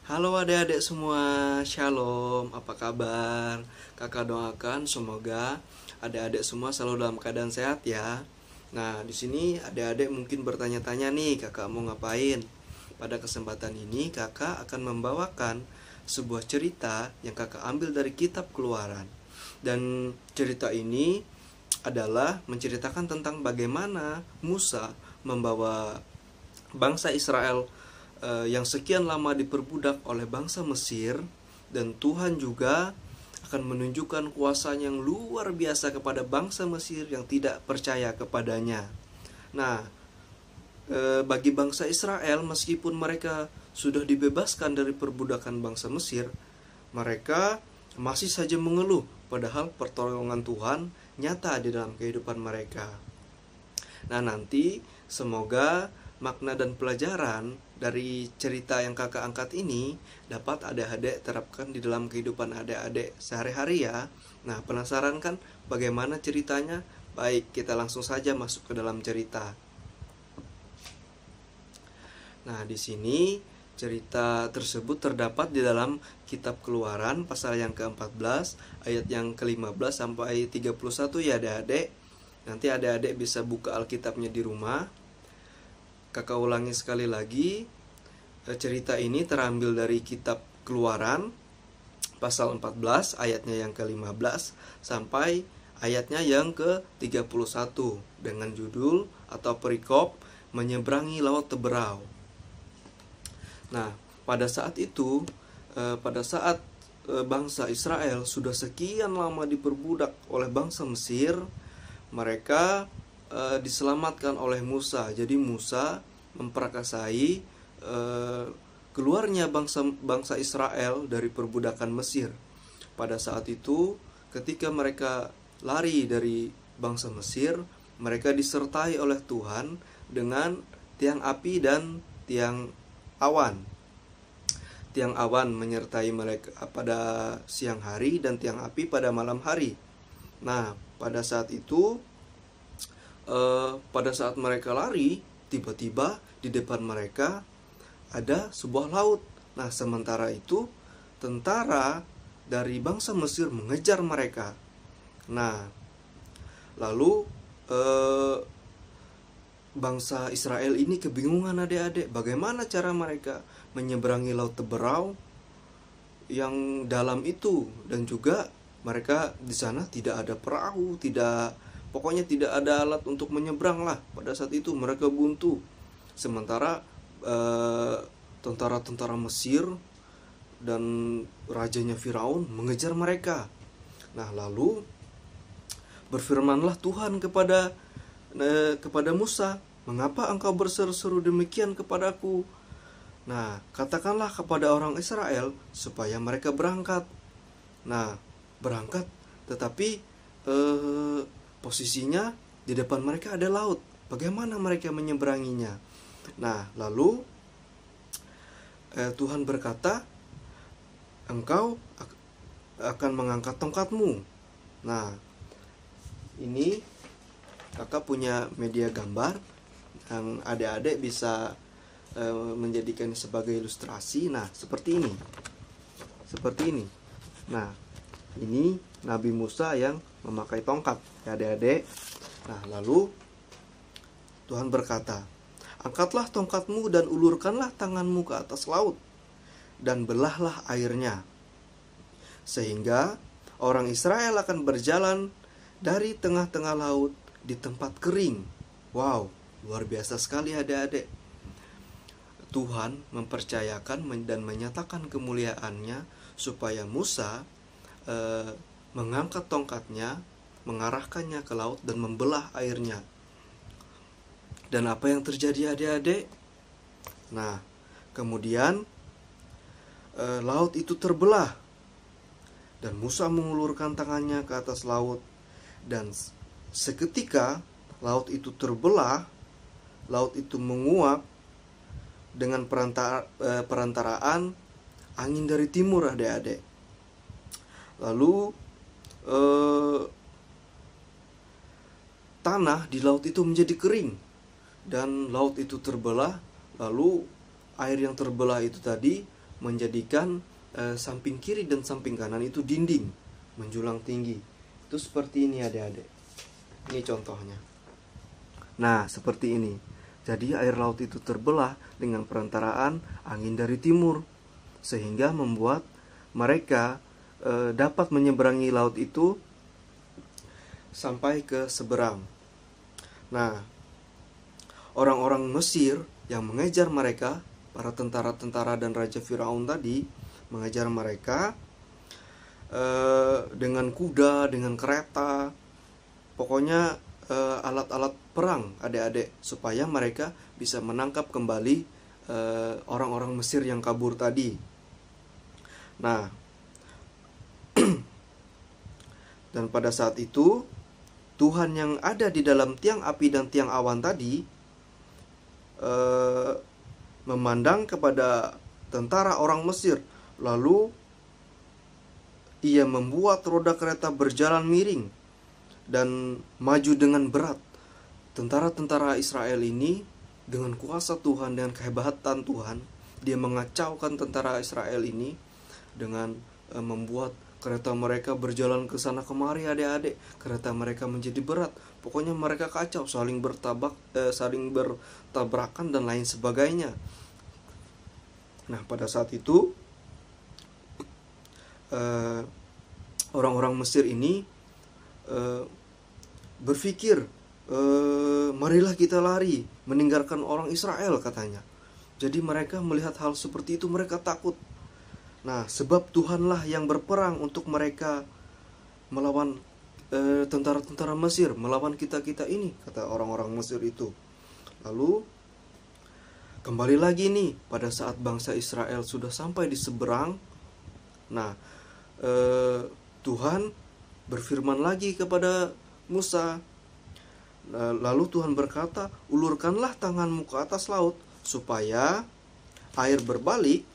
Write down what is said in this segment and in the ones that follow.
Halo adik-adik semua, shalom, apa kabar? Kakak doakan semoga adik-adik semua selalu dalam keadaan sehat ya. Nah, di sini adik-adik mungkin bertanya-tanya nih, kakak mau ngapain? Pada kesempatan ini kakak akan membawakan sebuah cerita yang kakak ambil dari kitab Keluaran. Dan cerita ini adalah menceritakan tentang bagaimana Musa membawa bangsa Israel yang sekian lama diperbudak oleh bangsa Mesir, dan Tuhan juga akan menunjukkan kuasa-Nya yang luar biasa kepada bangsa Mesir yang tidak percaya kepadanya. Nah, bagi bangsa Israel, meskipun mereka sudah dibebaskan dari perbudakan bangsa Mesir, mereka masih saja mengeluh, padahal pertolongan Tuhan nyata di dalam kehidupan mereka. Nah, nanti semoga makna dan pelajaran dari cerita yang kakak angkat ini dapat adik-adik terapkan di dalam kehidupan adik-adik sehari-hari ya. Nah, penasaran kan bagaimana ceritanya? Baik, kita langsung saja masuk ke dalam cerita. Nah, di sini cerita tersebut terdapat di dalam kitab Keluaran pasal yang ke-14 ayat yang ke-15 sampai 31 ya adik-adik. Nanti adik-adik bisa buka Alkitabnya di rumah. Kakak ulangi sekali lagi, cerita ini terambil dari kitab Keluaran pasal 14 ayatnya yang ke-15 sampai ayatnya yang ke-31 dengan judul atau perikop menyeberangi laut Teberau. Nah, pada saat itu, pada saat bangsa Israel sudah sekian lama diperbudak oleh bangsa Mesir, mereka diselamatkan oleh Musa. Jadi Musa memperakasai keluarnya bangsa Israel dari perbudakan Mesir. Pada saat itu, ketika mereka lari dari bangsa Mesir, mereka disertai oleh Tuhan dengan tiang api dan tiang awan. Tiang awan menyertai mereka pada siang hari dan tiang api pada malam hari. Nah, pada saat itu, pada saat mereka lari, tiba-tiba di depan mereka ada sebuah laut. Nah, sementara itu tentara dari bangsa Mesir mengejar mereka. Nah, lalu bangsa Israel ini kebingungan adik-adik, bagaimana cara mereka menyeberangi laut Teberau yang dalam itu, dan juga mereka di sana tidak ada perahu, pokoknya tidak ada alat untuk menyeberang lah. Pada saat itu mereka buntu. Sementara tentara-tentara Mesir dan rajanya Firaun mengejar mereka. Nah, lalu berfirmanlah Tuhan kepada Musa, "Mengapa engkau berseru-seru demikian kepadaku? Nah, katakanlah kepada orang Israel supaya mereka berangkat." Nah, berangkat, tetapi posisinya di depan mereka ada laut. Bagaimana mereka menyeberanginya? Nah, lalu Tuhan berkata, "Engkau akan mengangkat tongkatmu." Nah, ini kakak punya media gambar yang adik-adik bisa menjadikan sebagai ilustrasi. Nah, seperti ini. Nah, ini Nabi Musa yang memakai tongkat ya adik-adik. Nah, lalu Tuhan berkata, "Angkatlah tongkatmu dan ulurkanlah tanganmu ke atas laut, dan belahlah airnya, sehingga orang Israel akan berjalan dari tengah-tengah laut di tempat kering." Wow, luar biasa sekali adik-adik. Tuhan mempercayakan dan menyatakan kemuliaannya supaya Musa mengangkat tongkatnya, mengarahkannya ke laut dan membelah airnya. Dan apa yang terjadi adik-adik? Nah, kemudian laut itu terbelah, dan Musa mengulurkan tangannya ke atas laut, dan seketika laut itu terbelah, laut itu menguap dengan perantaraan angin dari timur adik-adik. Lalu tanah di laut itu menjadi kering, dan laut itu terbelah. Lalu air yang terbelah itu tadi menjadikan samping kiri dan samping kanan itu dinding menjulang tinggi. Itu seperti ini adik-adik. Ini contohnya. Nah, seperti ini. Jadi air laut itu terbelah dengan perantaraan angin dari timur, sehingga membuat mereka dapat menyeberangi laut itu sampai ke seberang. Nah, orang-orang Mesir yang mengejar mereka, para tentara-tentara dan Raja Firaun tadi mengejar mereka dengan kuda, dengan kereta, pokoknya alat-alat perang adik-adik, supaya mereka bisa menangkap kembali orang-orang Mesir yang kabur tadi. Nah, dan pada saat itu Tuhan yang ada di dalam tiang api dan tiang awan tadi memandang kepada tentara orang Mesir, lalu ia membuat roda kereta berjalan miring dan maju dengan berat. Tentara-tentara Israel ini dengan kuasa Tuhan, dengan kehebatan Tuhan, dia mengacaukan tentara Israel ini dengan membuat kereta mereka berjalan ke sana kemari adik-adik. Kereta mereka menjadi berat. Pokoknya mereka kacau, saling bertabrakan dan lain sebagainya. Nah, pada saat itu orang-orang Mesir ini berpikir, marilah kita lari, meninggalkan orang Israel katanya. Jadi mereka melihat hal seperti itu, mereka takut. Nah, sebab Tuhanlah yang berperang untuk mereka melawan tentara-tentara Mesir, melawan kita-kita ini, kata orang-orang Mesir itu. Lalu kembali lagi nih, pada saat bangsa Israel sudah sampai di seberang, nah Tuhan berfirman lagi kepada Musa. Lalu Tuhan berkata, ulurkanlah tanganmu ke atas laut, supaya air berbalik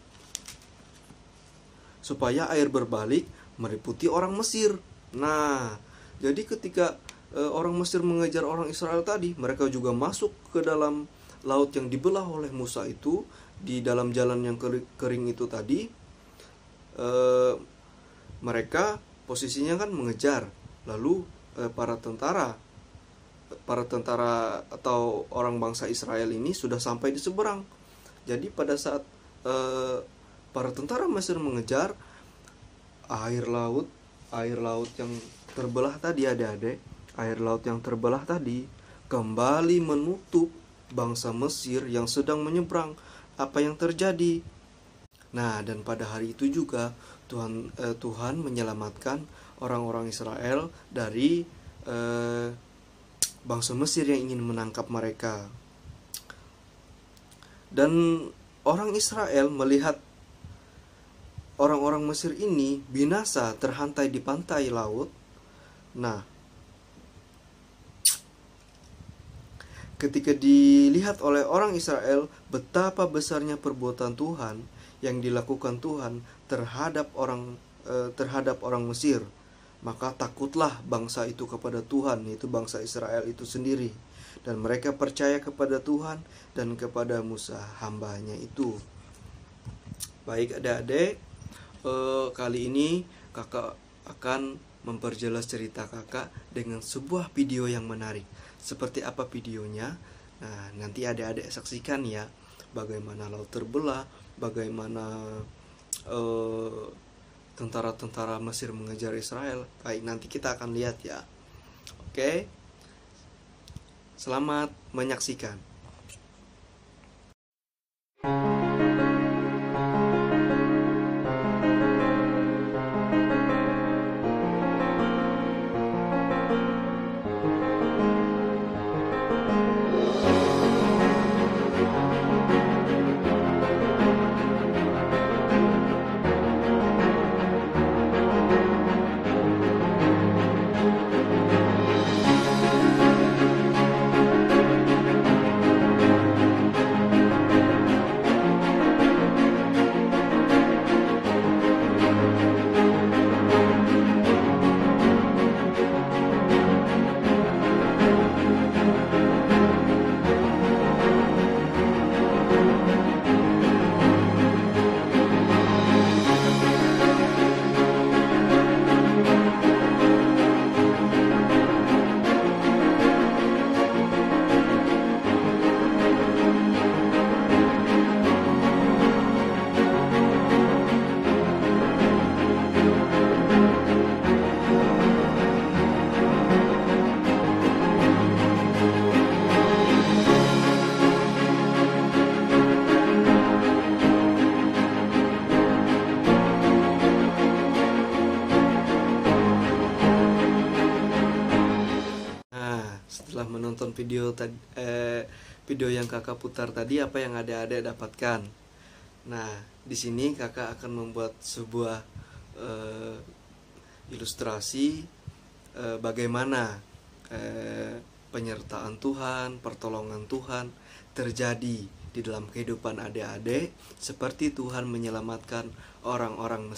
meliputi orang Mesir. Nah, jadi ketika orang Mesir mengejar orang Israel tadi, mereka juga masuk ke dalam laut yang dibelah oleh Musa itu, di dalam jalan yang kering itu tadi. Mereka posisinya kan mengejar. Lalu para tentara atau orang bangsa Israel ini sudah sampai di seberang. Jadi pada saat para tentara Mesir mengejar, air laut yang terbelah tadi adik-adik, air laut yang terbelah tadi kembali menutup bangsa Mesir yang sedang menyeberang. Apa yang terjadi? Nah, dan pada hari itu juga Tuhan menyelamatkan orang-orang Israel dari bangsa Mesir yang ingin menangkap mereka. Dan orang Israel melihat orang-orang Mesir ini binasa, terhantai di pantai laut. Nah, ketika dilihat oleh orang Israel betapa besarnya perbuatan Tuhan yang dilakukan Tuhan terhadap orang Mesir, maka takutlah bangsa itu kepada Tuhan, yaitu bangsa Israel itu sendiri, dan mereka percaya kepada Tuhan dan kepada Musa hambanya itu. Baik adik-adik, kali ini kakak akan memperjelas cerita kakak dengan sebuah video yang menarik. Seperti apa videonya? Nah, nanti adik-adik saksikan ya, bagaimana laut terbelah, bagaimana tentara-tentara Mesir mengejar Israel. Baik, nanti kita akan lihat ya. Oke, selamat menyaksikan. setelah menonton video yang kakak putar tadi, apa yang adik-adik dapatkan? Nah, di sini kakak akan membuat sebuah ilustrasi bagaimana penyertaan Tuhan, pertolongan Tuhan terjadi di dalam kehidupan adik-adik, seperti Tuhan menyelamatkan orang-orang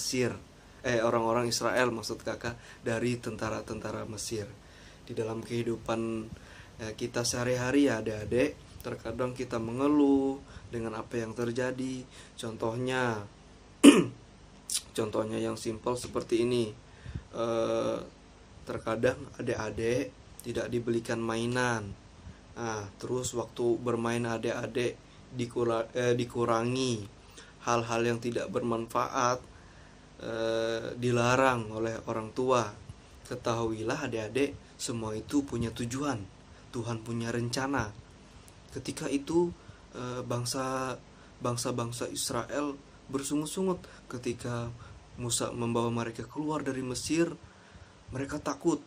orang-orang Israel maksud kakak dari tentara-tentara Mesir. Di dalam kehidupan kita sehari-hari ya adik-adik, terkadang kita mengeluh dengan apa yang terjadi. Contohnya yang simpel seperti ini. Terkadang adik-adik tidak dibelikan mainan. Nah, terus waktu bermain adik-adik dikurangi. Hal-hal yang tidak bermanfaat dilarang oleh orang tua. Ketahuilah adik-adik, semua itu punya tujuan. Tuhan punya rencana. Ketika itu bangsa-bangsa Israel bersungut-sungut ketika Musa membawa mereka keluar dari Mesir. Mereka takut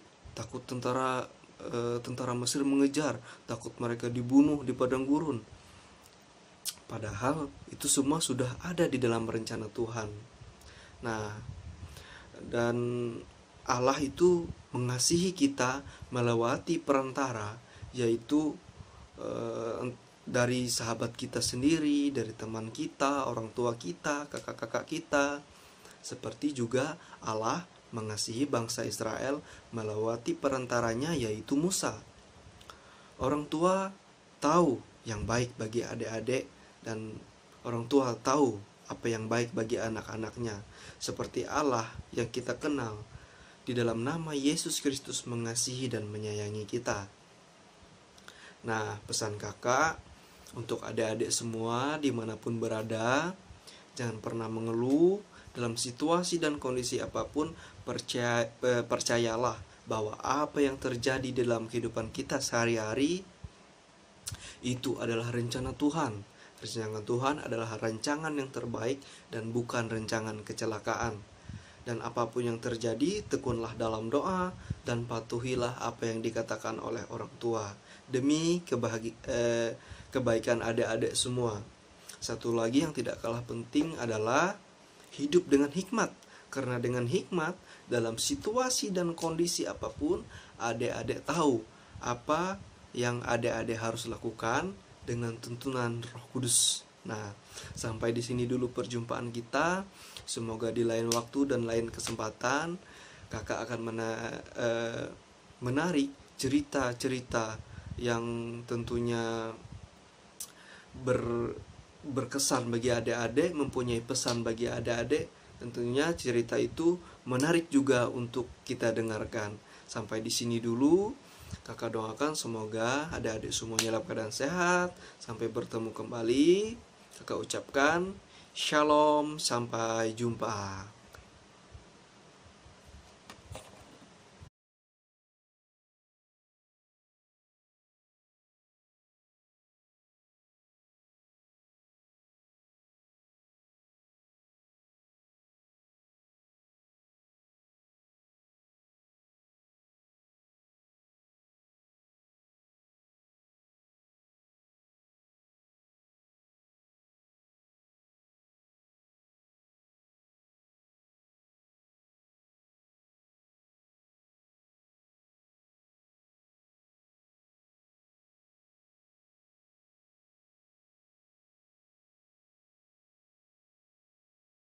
tentara Mesir mengejar, takut mereka dibunuh di padang gurun. Padahal itu semua sudah ada di dalam rencana Tuhan. Nah, dan Allah itu mengasihi kita melewati perantara, yaitu dari sahabat kita sendiri, dari teman kita, orang tua kita, kakak-kakak kita. Seperti juga Allah mengasihi bangsa Israel melewati perantaranya, yaitu Musa. Orang tua tahu yang baik bagi adik-adik, dan orang tua tahu apa yang baik bagi anak-anaknya. Seperti Allah yang kita kenal, di dalam nama Yesus Kristus mengasihi dan menyayangi kita. Nah, pesan kakak untuk adik-adik semua dimanapun berada, jangan pernah mengeluh. Dalam situasi dan kondisi apapun, percayalah bahwa apa yang terjadi dalam kehidupan kita sehari-hari itu adalah rencana Tuhan. Rencana Tuhan adalah rancangan yang terbaik dan bukan rancangan kecelakaan. Dan apapun yang terjadi, tekunlah dalam doa dan patuhilah apa yang dikatakan oleh orang tua demi kebaikan adik-adik semua. Satu lagi yang tidak kalah penting adalah hidup dengan hikmat. Karena dengan hikmat, dalam situasi dan kondisi apapun, adik-adik tahu apa yang adik-adik harus lakukan dengan tuntunan Roh Kudus. Nah, sampai di sini dulu perjumpaan kita. Semoga di lain waktu dan lain kesempatan kakak akan menarik cerita-cerita yang tentunya berkesan bagi adik-adik, mempunyai pesan bagi adik-adik. Tentunya cerita itu menarik juga untuk kita dengarkan. Sampai di sini dulu. Kakak doakan semoga adik-adik semuanya dalam keadaan sehat. Sampai bertemu kembali. Kakak ucapkan Shalom, sampai jumpa.